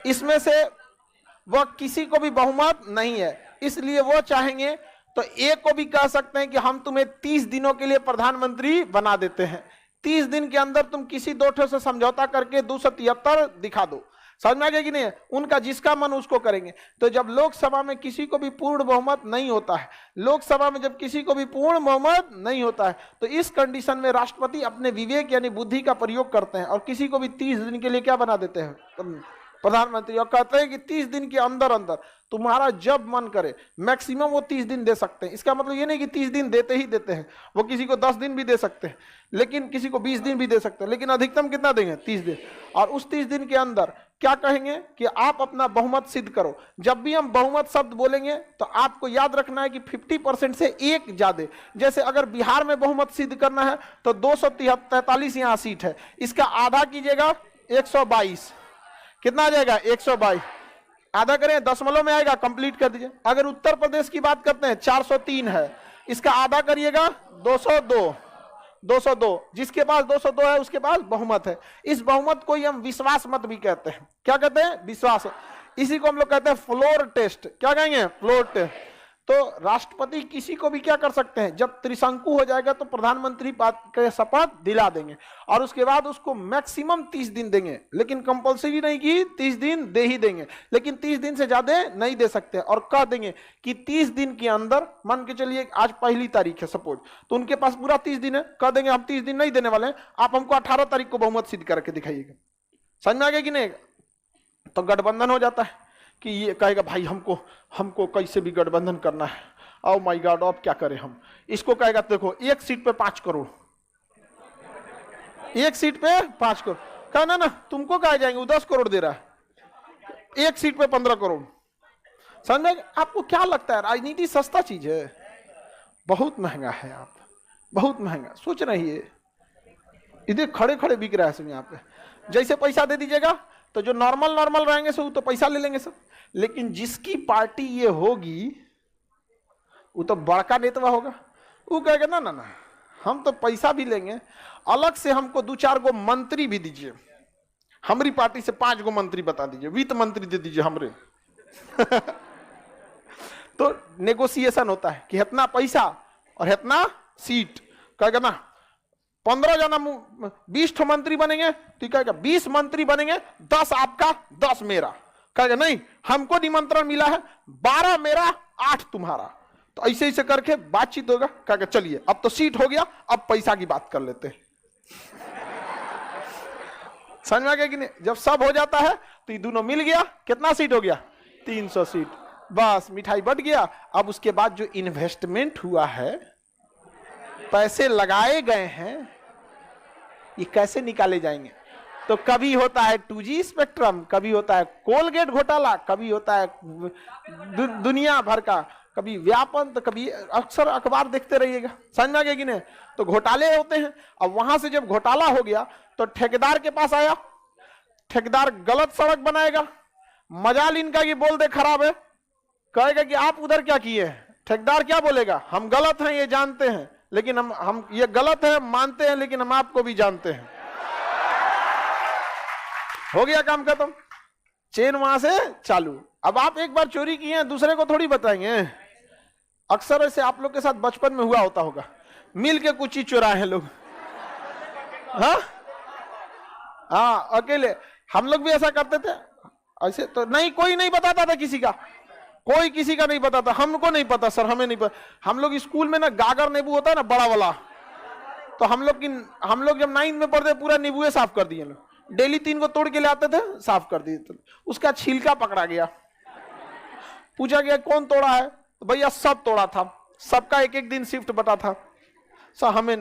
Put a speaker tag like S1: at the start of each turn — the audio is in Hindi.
S1: इसमें से वह किसी को भी बहुमत नहीं है, इसलिए वो चाहेंगे तो एक को भी कह सकते हैं कि हम तुम्हें 30 दिनों के लिए प्रधानमंत्री बना देते हैं, 30 दिन के अंदर तुम किसी दो ठो से समझौता करके 273 दिखा दो। समझ में आ गया कि नहीं? उनका जिसका मन उसको करेंगे। तो जब लोकसभा में किसी को भी पूर्ण बहुमत नहीं होता है, लोकसभा में जब किसी को भी पूर्ण बहुमत नहीं होता है, तो इस कंडीशन में राष्ट्रपति अपने विवेक यानी बुद्धि का प्रयोग करते हैं और किसी को भी 30 दिन के लिए क्या बना देते हैं? प्रधानमंत्री। और कहते हैं कि 30 दिन के अंदर अंदर तुम्हारा जब मन करे, मैक्सिमम वो 30 दिन दे सकते हैं। इसका मतलब ये नहीं कि 30 दिन देते ही देते हैं, वो किसी को 10 दिन भी दे सकते हैं, लेकिन किसी को 20 दिन भी दे सकते हैं, लेकिन अधिकतम कितना देंगे? 30 दिन। और उस 30 दिन के अंदर क्या कहेंगे कि आप अपना बहुमत सिद्ध करो। जब भी हम बहुमत शब्द बोलेंगे तो आपको याद रखना है कि 50% से एक ज्यादा। जैसे अगर बिहार में बहुमत सिद्ध करना है तो 243 यहाँ सीट है, इसका आधा कीजिएगा 122, कितना आ जाएगा? 122। आधा करें, दशमलव में आएगा, कंप्लीट कर दीजिए। अगर उत्तर प्रदेश की बात करते हैं 403 है, इसका आधा करिएगा 202। जिसके पास 202 है उसके पास बहुमत है। इस बहुमत को ही हम विश्वास मत भी कहते हैं। क्या कहते हैं? विश्वास। इसी को हम लोग कहते हैं फ्लोर टेस्ट। क्या कहेंगे? Floor test. तो राष्ट्रपति किसी को भी क्या कर सकते हैं? जब त्रिशंकु हो जाएगा तो प्रधानमंत्री पद के शपथ दिला देंगे और उसके बाद उसको मैक्सिमम 30 दिन देंगे, लेकिन कंपलसरी नहीं कि 30 दिन दे ही देंगे, लेकिन 30 दिन से ज्यादा नहीं दे सकते। और कह देंगे कि 30 दिन के अंदर, मान के चलिए आज 1 तारीख है सपोज, तो उनके पास पूरा 30 दिन है, कह देंगे हम 30 दिन नहीं देने वाले हैं, आप हमको 18 तारीख को बहुमत सिद्ध करके दिखाइएगा। समझ में आ गया कि नहीं? तो गठबंधन हो जाता है कि ये कहेगा भाई हमको कैसे भी गठबंधन करना है, ओ माय गॉड अब क्या करें हम। इसको कहेगा देखो एक सीट पे 5 करोड़, एक सीट पे 5 करोड़। कहना ना तुमको कहा जाएंगे, वो 10 करोड़ दे रहा है, एक सीट पे 15 करोड़। समझ में? आपको क्या लगता है राजनीति सस्ता चीज है? बहुत महंगा है। आप बहुत महंगा सोच रही है, इधर खड़े खड़े बिक रहा है सब यहाँ पे। जैसे पैसा दे दीजिएगा तो जो नॉर्मल रहेंगे सब तो पैसा ले लेंगे सब, लेकिन जिसकी पार्टी ये होगी वो तो बड़का नेता होगा, वो कहेगा ना ना ना हम तो पैसा भी लेंगे, अलग से हमको 2-4 गो मंत्री भी दीजिए, हमारी पार्टी से 5 गो मंत्री बता दीजिए, वित्त मंत्री दे दीजिए हमरे। तो नेगोशिएशन होता है कि इतना पैसा और इतना सीट। कहेगा ना 15 जना 20 ठो मंत्री बनेंगे, तो कहेगा 20 मंत्री बनेंगे, 10 आपका 10 मेरा। कहेगा नहीं हमको निमंत्रण मिला है 12 मेरा 8 तुम्हारा। तो ऐसे ऐसे करके बातचीत होगा। कहेगा चलिए अब तो सीट हो गया, अब पैसा की बात कर लेते हैं। समझ में आ गया कि नहीं? जब सब हो जाता है तो ये दोनों मिल गया, कितना सीट हो गया? 300 सीट। बस मिठाई बट गया। अब उसके बाद जो इन्वेस्टमेंट हुआ है, पैसे लगाए गए हैं, ये कैसे निकाले जाएंगे? तो कभी होता है 2G स्पेक्ट्रम, कभी होता है कोलगेट घोटाला, कभी होता है दुनिया भर का, कभी व्यापन, तो कभी अक्सर अखबार देखते रहिएगा। समझ में आ गया कि नहीं? तो घोटाले होते हैं। अब वहां से जब घोटाला हो गया तो ठेकेदार के पास आया, ठेकेदार गलत सड़क बनाएगा, मजाल इनका ये बोल दे खराब है, कहेगा कि आप उधर क्या किए हैं। ठेकेदार क्या बोलेगा? हम गलत हैं ये जानते हैं, लेकिन हम ये गलत है मानते हैं, लेकिन हम आपको भी जानते हैं। हो गया काम खत्म, चेन वहां से चालू। अब आप एक बार चोरी किए हैं, दूसरे को थोड़ी बताएंगे। अक्सर ऐसे आप लोग के साथ बचपन में हुआ होता होगा, मिल के कुछ चीज चुराए हैं लोग। हाँ अकेले हम लोग भी ऐसा करते थे। ऐसे तो नहीं, कोई नहीं बताता था किसी का, कोई किसी का नहीं बताता। हमको नहीं पता सर, हमें नहीं पता। हम लोग स्कूल में ना गागर नींबू होता है ना बड़ा वाला, तो हम लोग जब 9th में पढ़ते पूरा नींबू साफ कर दिए लोग। डेली 3 को तोड़ के ले आते थे, साफ कर दिए थे। उसका छिलका पकड़ा गया, पूछा गया कौन तोड़ा है, तो भैया सब तोड़ा था, सबका एक एक दिन शिफ्ट बटा था। सर हमें नहीं।